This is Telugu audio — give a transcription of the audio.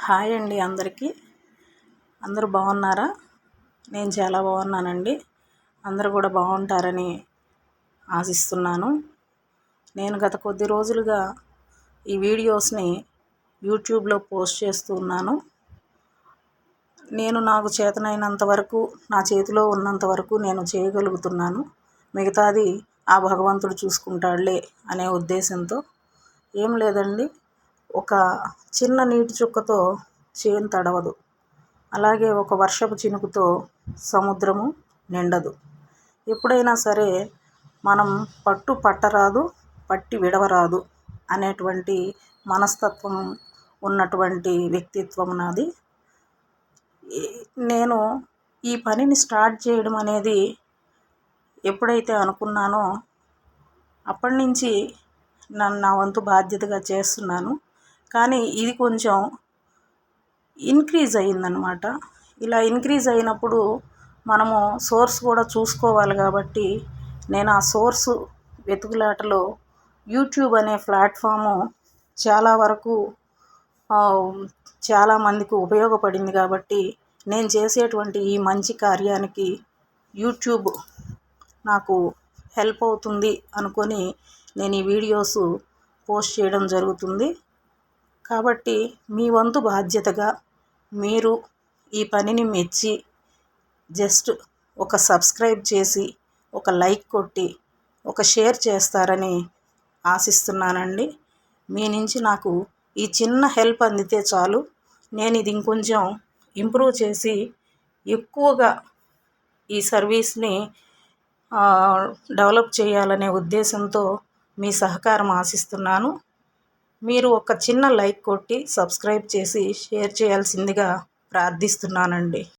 హాయ్ అండి అందరికీ. అందరూ బాగున్నారా? నేను చాలా బాగున్నానండి. అందరూ కూడా బాగుంటారని ఆశిస్తున్నాను. నేను గత కొద్ది రోజులుగా ఈ వీడియోస్ని యూట్యూబ్లో పోస్ట్ చేస్తూ ఉన్నాను. నాకు చేతనైనంత వరకు, నా చేతిలో ఉన్నంత వరకు నేను చేయగలుగుతున్నాను. మిగతాది ఆ భగవంతుడు చూసుకుంటాడులే అనే ఉద్దేశంతో. ఏం లేదండి, ఒక చిన్న నీటి చుక్కతో చేను తడవదు, అలాగే ఒక వర్షపు చినుకుతో సముద్రము నిండదు. ఎప్పుడైనా సరే మనం పట్టరాదు, పట్టి విడవరాదు అనేటువంటి మనస్తత్వం ఉన్నటువంటి వ్యక్తిత్వం నాది. నేను ఈ పనిని స్టార్ట్ చేయడం అనేది ఎప్పుడైతే అనుకున్నానో అప్పటి నుంచి నా వంతు బాధ్యతగా చేస్తున్నాను. కానీ ఇది కొంచెం ఇంక్రీజ్ అయిందనమాట. ఇలా ఇంక్రీజ్ అయినప్పుడు మనము సోర్స్ కూడా చూసుకోవాలి కాబట్టి నేను ఆ సోర్సు వెతుకులాటలో యూట్యూబ్ అనే ప్లాట్ఫాము చాలా వరకు చాలామందికి ఉపయోగపడింది కాబట్టి నేను చేసేటువంటి ఈ మంచి కార్యానికి యూట్యూబ్ నాకు హెల్ప్ అవుతుంది అనుకొని నేను ఈ వీడియోస్ పోస్ట్ చేయడం జరుగుతుంది. కాబట్టి మీ వంతు బాధ్యతగా మీరు ఈ పనిని మెచ్చి జస్ట్ ఒక సబ్స్క్రైబ్ చేసి, ఒక లైక్ కొట్టి, ఒక షేర్ చేస్తారని ఆశిస్తున్నానండి. మీ నుంచి నాకు ఈ చిన్న హెల్ప్ అందితే చాలు. నేను ఇది ఇంకొంచెం ఇంప్రూవ్ చేసి ఎక్కువగా ఈ సర్వీస్ని డెవలప్ చేయాలనే ఉద్దేశంతో మీ సహకారం ఆశిస్తున్నాను. మీరు ఒక చిన్న లైక్ కొట్టి సబ్స్క్రైబ్ చేసి షేర్ చేయాల్సిందిగా ప్రార్థిస్తున్నానండి.